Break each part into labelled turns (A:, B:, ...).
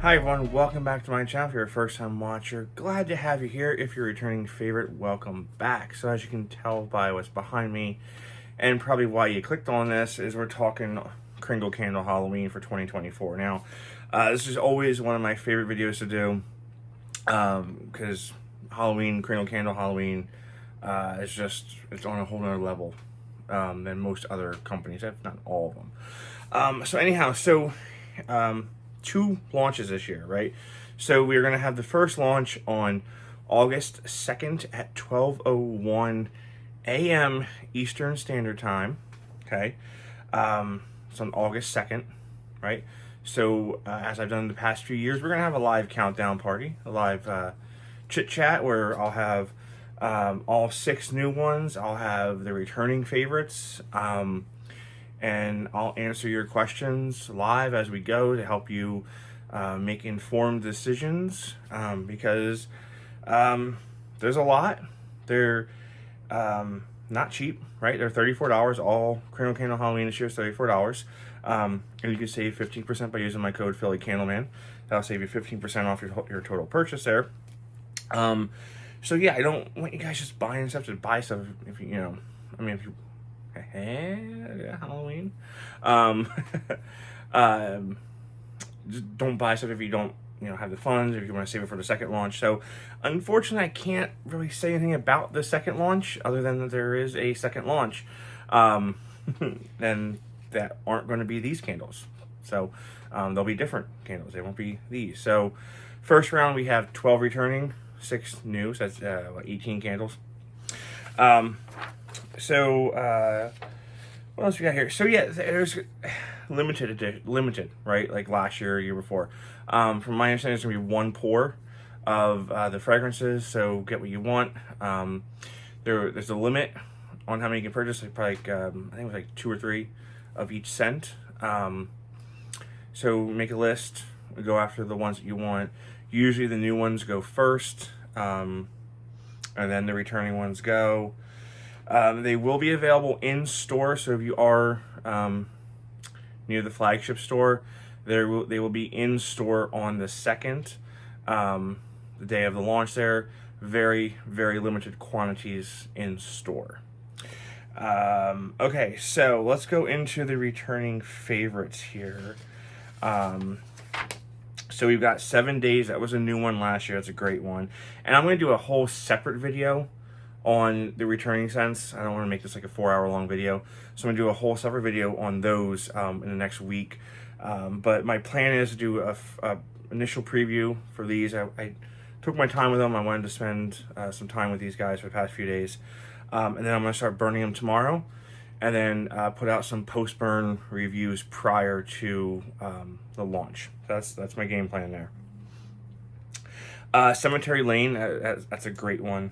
A: Hi everyone, welcome back to my channel. If you're a first time watcher, glad to have you here. If you're a returning favorite, welcome back. So as you can tell by what's behind me, and probably why you clicked on this, is we're talking Kringle Candle Halloween for 2024. Now, this is always one of my favorite videos to do, because Halloween, Kringle Candle Halloween, it's on a whole nother level than most other companies, if not all of them. So two launches this year, right? So we're going to have the first launch on August 2nd at 12:01 a.m. Eastern Standard Time. Okay. It's on August 2nd, right? So as I've done in the past few years, we're going to have a live countdown party, a live chit chat where I'll have all 6 new ones. I'll have the returning favorites. And I'll answer your questions live as we go to help you make informed decisions, because there's a lot. They're not cheap, right? They're $34. All Kringle Candle Halloween this year is $34. And you can save 15% by using my code phillycandleman. That'll save you 15% off your total purchase there. So yeah, I don't want you guys just buying stuff to buy stuff if you if you Halloween. Just don't buy stuff if you don't, have the funds, if you want to save it for the second launch. So, unfortunately, I can't really say anything about the second launch other than that there is a second launch, and that aren't going to be these candles. So, they'll be different candles. They won't be these. So, first round we have 12 returning, 6 new. So that's 18 candles. What else we got here? So yeah, there's limited, right? Like last year, year before. From my understanding, it's gonna be 1 pour of the fragrances. So get what you want. There's a limit on how many you can purchase. Like probably, I think it was like 2 or 3 of each scent. So make a list. Go after the ones that you want. Usually the new ones go first, and then the returning ones go. They will be available in store, so if you are near the flagship store, they will be in store on the 2nd, the day of the launch there. Very, very limited quantities in store. Okay, so let's go into the returning favorites here. So we've got 7 Days. That was a new one last year. That's a great one. And I'm going to do a whole separate video on the returning scents. I don't want to make this like a 4-hour long video, so I'm gonna do a whole separate video on those in the next week. But my plan is to do a initial preview for these. I took my time with them. I wanted to spend some time with these guys for the past few days, and then I'm gonna start burning them tomorrow, and then put out some post-burn reviews prior to the launch. That's my game plan there. Cemetery Lane, that's a great one.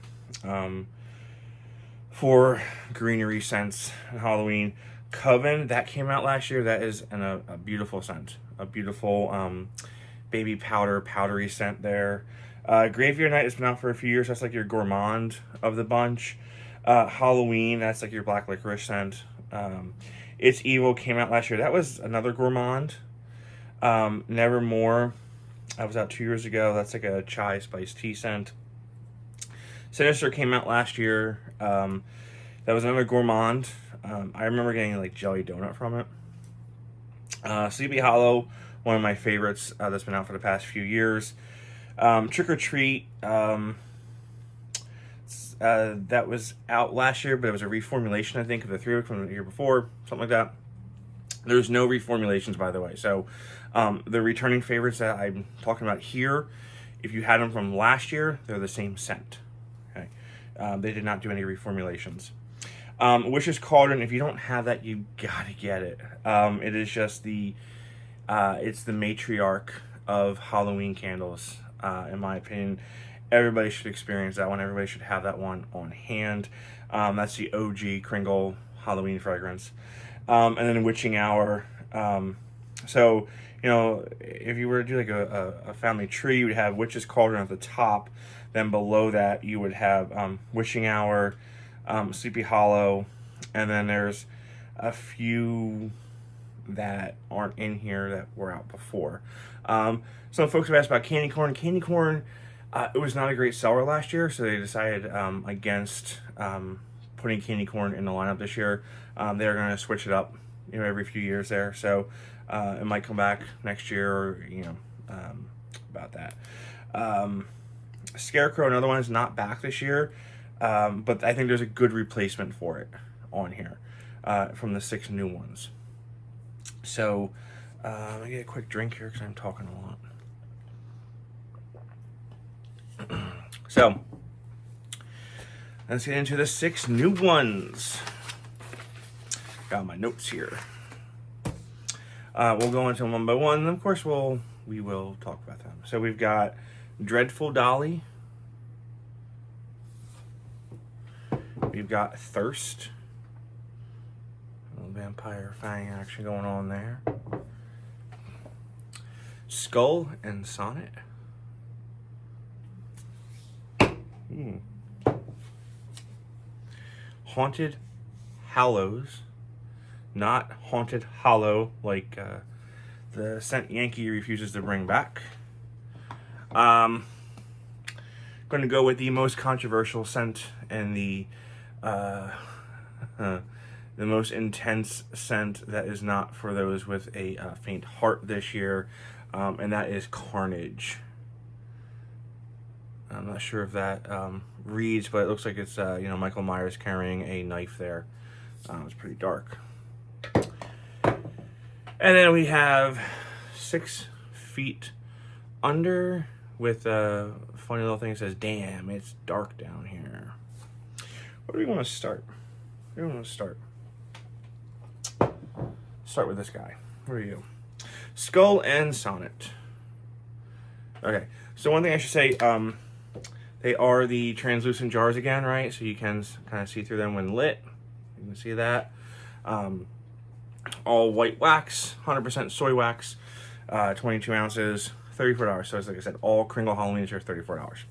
A: For greenery scents and Halloween. Coven, that came out last year. That is a beautiful scent. A beautiful baby powdery scent there. Graveyard Night has been out for a few years. That's like your gourmand of the bunch. Halloween, that's like your black licorice scent. It's Evil came out last year. That was another gourmand. Nevermore, that was out 2 years ago. That's like a chai spiced tea scent. Sinister came out last year. That was another gourmand. I remember getting like jelly donut from it. Sleepy Hollow, one of my favorites that's been out for the past few years. Trick or Treat, that was out last year, but it was a reformulation, I think, of the 3 from the year before, something like that. There's no reformulations, by the way. So the returning favorites that I'm talking about here, if you had them from last year, they're the same scent. Okay. They did not do any reformulations. Witch's Cauldron, if you don't have that, you gotta get it. It is just it's the matriarch of Halloween candles, in my opinion. Everybody should experience that one. Everybody should have that one on hand. That's the OG Kringle Halloween fragrance. And then Witching Hour. So, if you were to do like a family tree, you would have Witch's Cauldron at the top. Then below that, you would have Witching Hour, Sleepy Hollow, and then there's a few that aren't in here that were out before. Some folks have asked about candy corn. Candy corn, it was not a great seller last year, so they decided against putting candy corn in the lineup this year. They're going to switch it up, you know, every few years there. So it might come back next year, or you know, about that. Scarecrow, another one, is not back this year, but I think there's a good replacement for it on here from the 6 new ones. So let me get a quick drink here because I'm talking a lot. So let's get into the 6 new ones. Got my notes here. We'll go into them one by one, and of course we will talk about them. So we've got Dreadful Dolly. We've got Thirst. A little vampire fang action going on there. Skull and Sonnet. Haunted Hallows. Not Haunted Hollow like the scent Yankee refuses to bring back. Going to go with the most controversial scent and the most intense scent that is not for those with a faint heart this year, and that is Carnage. I'm not sure if that reads, but it looks like it's you know, Michael Myers carrying a knife there. It's pretty dark. And then we have 6 Feet Under with a funny little thing that says, "Damn, it's dark down here." Where do we want to start? Where do we want to start? Start with this guy. Where are you? Skull and Sonnet. Okay, so one thing I should say, they are the translucent jars again, right? So you can kind of see through them when lit. You can see that. All white wax, 100% soy wax, 22 ounces, $34. So it's like I said, all Kringle Halloweens are $34.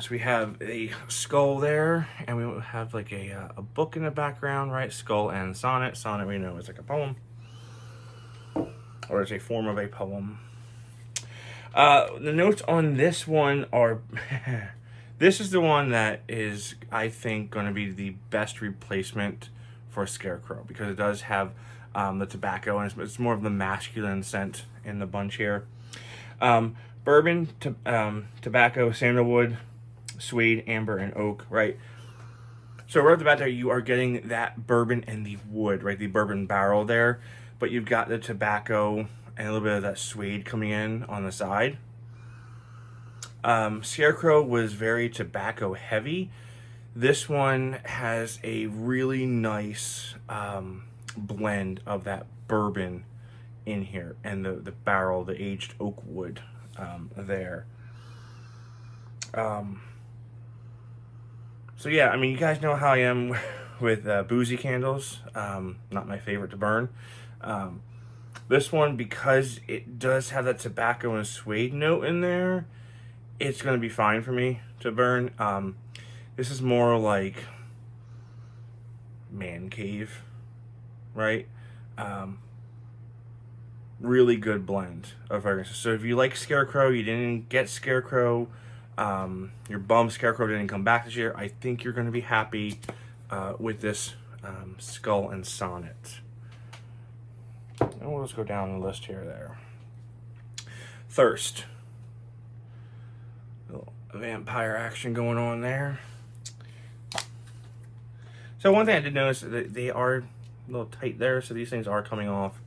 A: So we have a skull there, and we have like a book in the background, right? Skull and Sonnet. Sonnet we know is like a poem, or it's a form of a poem. The notes on this one are, this is the one that is, I think, going to be the best replacement for Scarecrow, because it does have the tobacco, and it's more of the masculine scent in the bunch here. Bourbon, tobacco, sandalwood, suede, amber, and oak, right? So right off the bat there, you are getting that bourbon and the wood, right? The bourbon barrel there, but you've got the tobacco and a little bit of that suede coming in on the side. Scarecrow was very tobacco heavy. This one has a really nice blend of that bourbon in here, and the barrel, the aged oak wood there. So yeah, I mean, you guys know how I am with boozy candles. Not my favorite to burn. This one, because it does have that tobacco and suede note in there, it's going to be fine for me to burn. This is more like man cave, right? Really good blend of fragrances. So if you like Scarecrow, you didn't get Scarecrow, your bum Scarecrow didn't come back this year, I think you're going to be happy with this Skull and Sonnet. And we'll just go down the list here there. Thirst. A little vampire action going on there. So one thing I did notice, that they are a little tight there, so these things are coming off.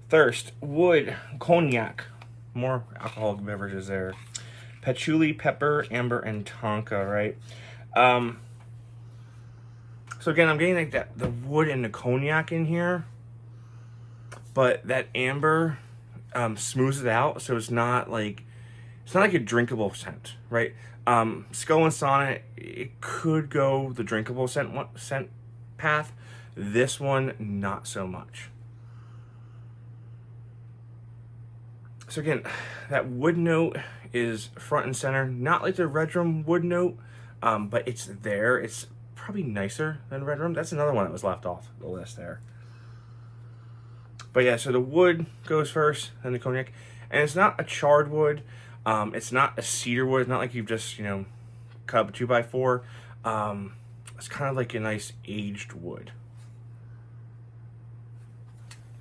A: Thirst, wood, cognac, more alcoholic beverages there. Patchouli, pepper, amber, and tonka, right? So again, I'm getting like that, the wood and the cognac in here, but that amber smooths it out, so it's not like a drinkable scent, right? Skull and Sonnet, it could go the drinkable scent path. This one, not so much. So again, that wood note is front and center, not like the Redrum wood note, but it's there. It's probably nicer than Red Rum. That's another one that was left off the list there. But yeah, so the wood goes first, then the cognac. And it's not a charred wood. It's not a cedar wood. It's not like you've just, you know, cut up a 2x4. It's kind of like a nice aged wood.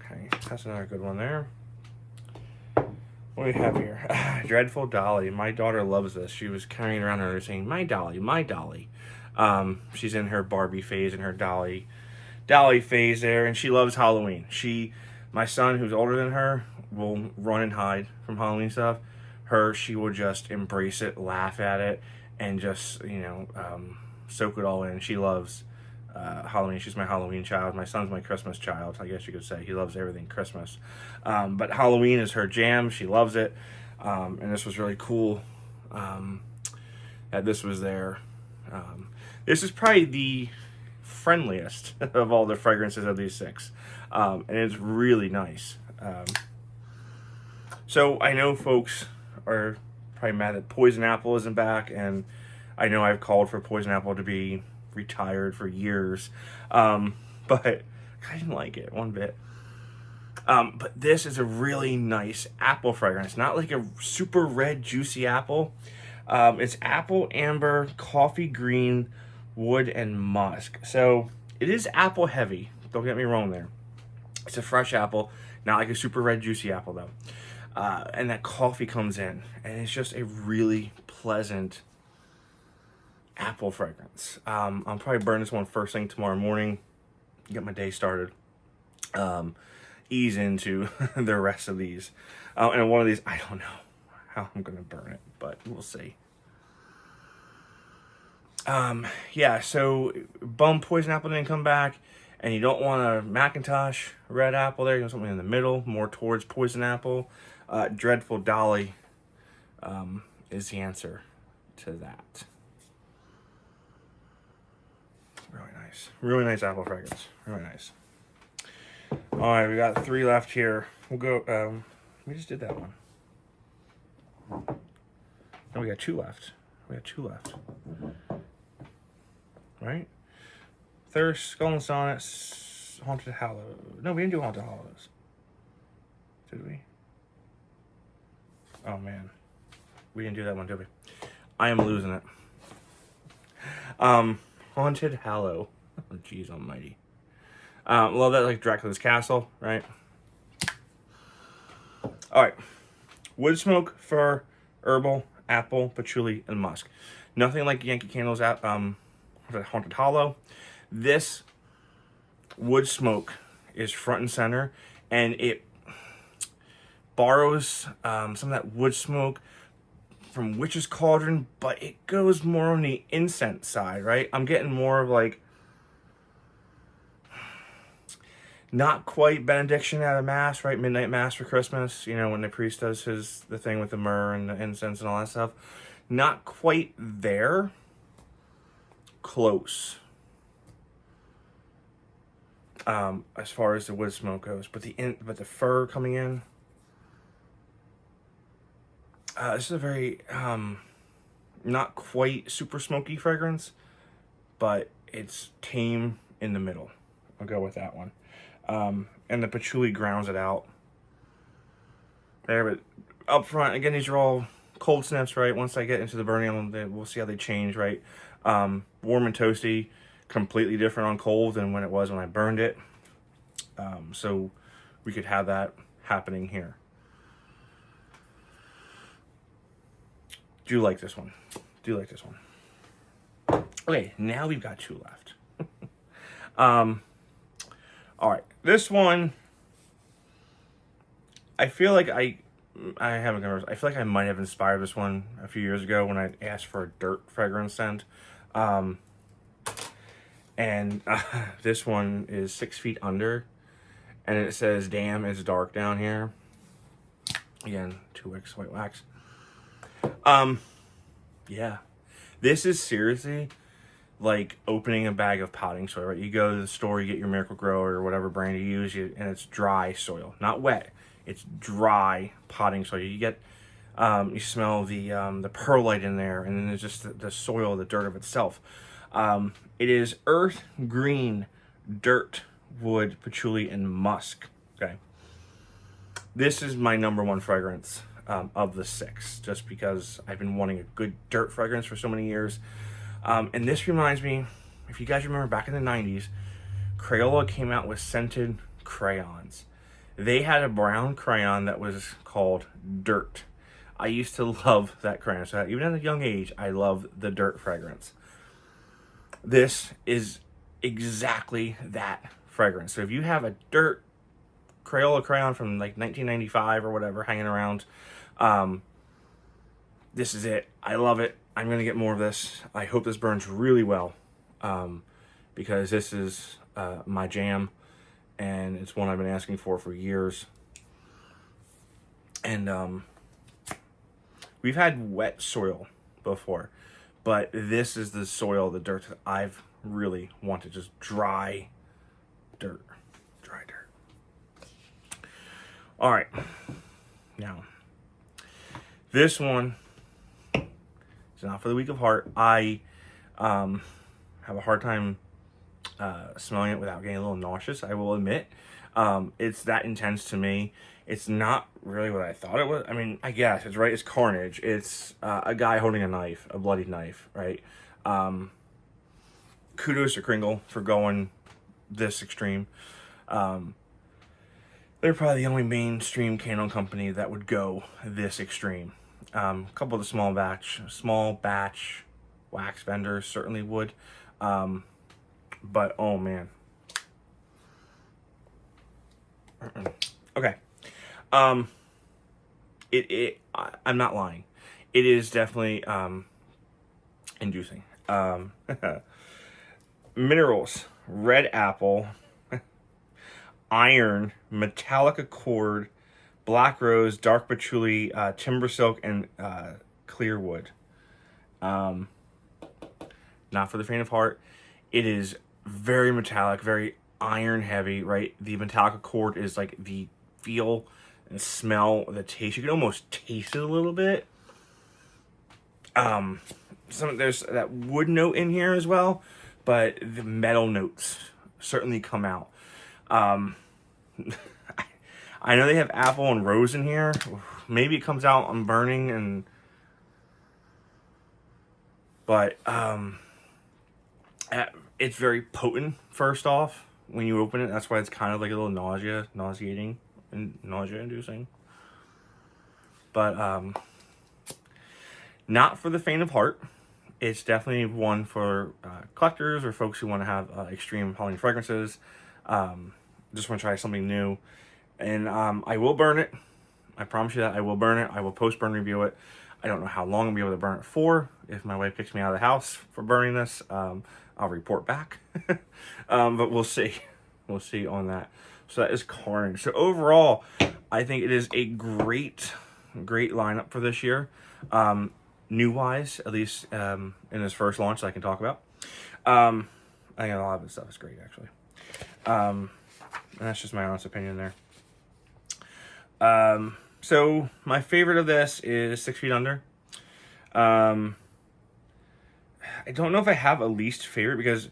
A: Okay, that's another good one there. What do we have here? Dreadful Dolly. My daughter loves this. She was carrying around her saying, my Dolly, my Dolly. She's in her Barbie phase and her Dolly phase there, and she loves Halloween. My son, who's older than her, will run and hide from Halloween stuff. She will just embrace it, laugh at it, and just, you know, soak it all in. She loves Halloween. She's my Halloween child. My son's my Christmas child, I guess you could say. He loves everything Christmas. But Halloween is her jam. She loves it. And this was really cool that this was there. This is probably the friendliest of all the fragrances of these 6. And it's really nice. So I know folks are probably mad that Poison Apple isn't back, and I know I've called for Poison Apple to be retired for years, but I didn't like it one bit. But this is a really nice apple fragrance, not like a super red juicy apple. It's apple, amber, coffee green, wood, and musk. So it is apple heavy, don't get me wrong there. It's a fresh apple, not like a super red juicy apple though. And that coffee comes in, and it's just a really pleasant apple fragrance. I'll probably burn this one first thing tomorrow morning, get my day started, ease into the rest of these. And one of these, I don't know how I'm gonna burn it, but we'll see. Yeah, so bum Poison Apple didn't come back, and you don't want a Macintosh red apple there. You want something in the middle, more towards Poison Apple. Dreadful Dolly is the answer to that. Really nice apple fragrance. Really nice. All right, we got 3 left here. We'll go. We just did that one. No, we got 2 left. Right? Thirst, Skull and Sonnet, Haunted Hallows. No, we didn't do Haunted Hallows. Did we? Oh man, we didn't do that one, did we? I am losing it. Haunted Hallow. Oh, jeez almighty. Love that, like Dracula's Castle, right? All right. Woodsmoke, Fir, Herbal, Apple, Patchouli, and Musk. Nothing like Yankee Candle's Haunted Hollow. This Woodsmoke is front and center, and it borrows some of that wood smoke from Witch's Cauldron, but it goes more on the incense side, right? I'm getting more of like, not quite benediction at a mass, right? Midnight mass for Christmas, you know, when the priest does the thing with the myrrh and the incense and all that stuff. Not quite there. Close. As far as the wood smoke goes, but the fir coming in. This is a very not quite super smoky fragrance, but it's tame in the middle. I'll go with that one. And the patchouli grounds it out there, but up front, again, these are all cold sniffs, right? Once I get into the burning, we'll see how they change, right? Warm and toasty, completely different on cold than when it was when I burned it. So we could have that happening here. Do you like this one? Okay, now we've got 2 left. All right, this one, I feel like I feel like I might have inspired this one a few years ago when I asked for a dirt fragrance scent. This one is 6 feet under, and it says, damn, it's dark down here. Again, 2X white wax. Yeah, this is seriously like opening a bag of potting soil, right? You go to the store, you get your Miracle Grow or whatever brand you use, and it's dry soil, not wet. It's dry potting soil. You get, you smell the perlite in there, and then there's just the soil, the dirt of itself. It is Earth, Green, Dirt, Wood, Patchouli, and Musk. Okay. This is my #1 fragrance of the 6, just because I've been wanting a good dirt fragrance for so many years. And this reminds me, if you guys remember back in the 90s, Crayola came out with scented crayons. They had a brown crayon that was called Dirt. I used to love that crayon. So even at a young age, I love the Dirt fragrance. This is exactly that fragrance. So if you have a Dirt Crayola crayon from like 1995 or whatever hanging around, this is it. I love it. I'm going to get more of this. I hope this burns really well, because this is my jam, and it's one I've been asking for years. And we've had wet soil before, but this is the soil, the dirt that I've really wanted. Just dry dirt. Dry dirt. All right. Now, this one is not for the weak of heart. I have a hard time smelling it without getting a little nauseous, I will admit. It's that intense to me. It's not really what I thought it was. I mean, I guess it's right. It's Carnage. It's a guy holding a knife, a bloody knife, right? Kudos to Kringle for going this extreme. They're probably the only mainstream candle company that would go this extreme. A couple of the small batch wax vendors certainly would. But oh man. Okay. I'm not lying. It is definitely inducing. Minerals, red apple, iron, metallic accord, black rose, dark patchouli, Timbersilk, and Clearwood. Not for the faint of heart. It is very metallic, very iron heavy, right? The metallic accord is like the feel and smell, the taste. You can almost taste it a little bit. There's that wood note in here as well, but the metal notes certainly come out. I know they have apple and rose in here. Maybe it comes out on burning, but it's very potent. First off, when you open it, that's why it's kind of like a little nauseating and nausea-inducing. But not for the faint of heart. It's definitely one for collectors or folks who want to have extreme Halloween fragrances. Just want to try something new. And I will burn it. I promise you that I will burn it. I will post-burn review it. I don't know how long I'll be able to burn it for. If my wife kicks me out of the house for burning this, I'll report back. But we'll see. We'll see on that. So that is Carnage. So overall, I think it is a great lineup for this year. New-wise, at least in this first launch that I can talk about. I think a lot of this stuff is great, actually. And that's just my honest opinion there. So my favorite of this is 6 Feet Under. I don't know if I have a least favorite, because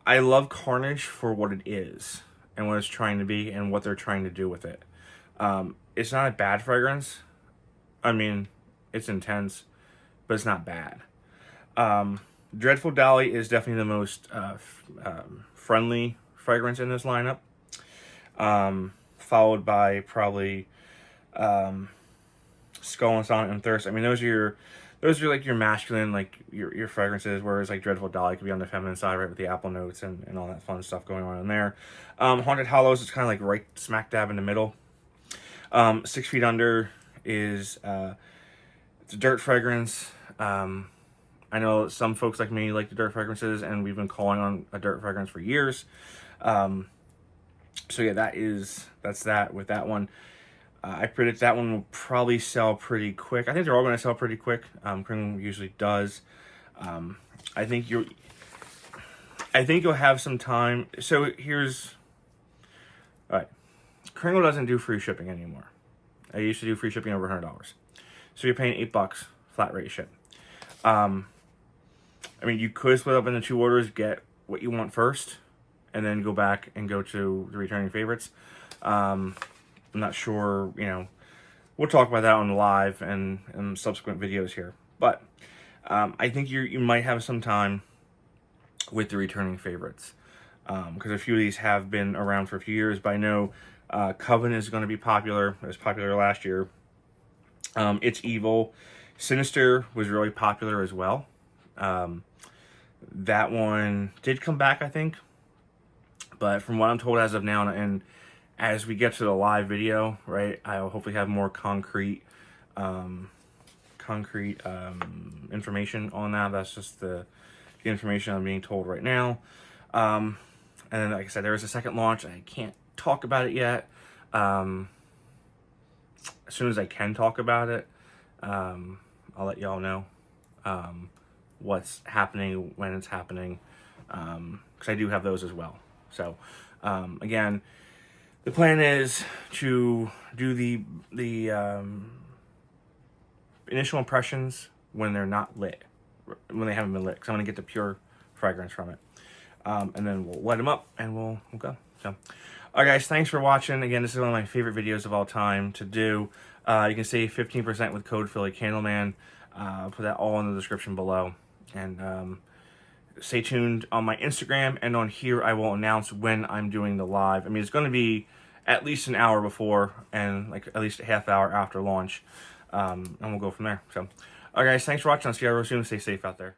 A: I love Carnage for what it is and what it's trying to be and what they're trying to do with it. It's not a bad fragrance. I mean, it's intense, but it's not bad. Dreadful Dolly is definitely the most friendly fragrance in this lineup. Followed by probably Skull and Sonnet and Thirst. I mean, those are like your masculine, like your fragrances, whereas like Dreadful Dolly could be on the feminine side, right, with the apple notes and all that fun stuff going on in there. Haunted Hallows is kind of like right smack dab in the middle. 6 Feet Under is it's a dirt fragrance. I know some folks like me like the dirt fragrances, and we've been calling on a dirt fragrance for years. So yeah, that's that with that one. I predict that one will probably sell pretty quick. I think they're all going to sell pretty quick. Kringle usually does. I think you'll have some time. So here's, all right. Kringle doesn't do free shipping anymore. I used to do free shipping over $100. So you're paying $8 flat rate ship. I mean, you could split up into 2 orders, get what you want first, and then go back and go to the returning favorites. I'm not sure, you know, we'll talk about that on the live and subsequent videos here. But I think you might have some time with the returning favorites, because a few of these have been around for a few years. But I know Coven is going to be popular. It was popular last year. It's Evil. Sinister was really popular as well. That one did come back, I think. But from what I'm told as of now, and as we get to the live video, right, I'll hopefully have more concrete information on that. That's just the information I'm being told right now. And then, like I said, there is a second launch. I can't talk about it yet. As soon as I can talk about it, I'll let y'all know what's happening, when it's happening, because I do have those as well. So, again, the plan is to do the initial impressions when they're not lit, when they haven't been lit, because I want to get the pure fragrance from it. And then we'll light them up and we'll go. So, all right, guys, thanks for watching. Again, this is one of my favorite videos of all time to do. You can save 15% with code phillycandleman. I'll put that all in the description below. And stay tuned on my Instagram, and on here I will announce when I'm doing the live. I mean, it's going to be at least an hour before and like at least a half hour after launch. And we'll go from there. So, all right, guys, thanks for watching. I'll see you real soon. Stay safe out there.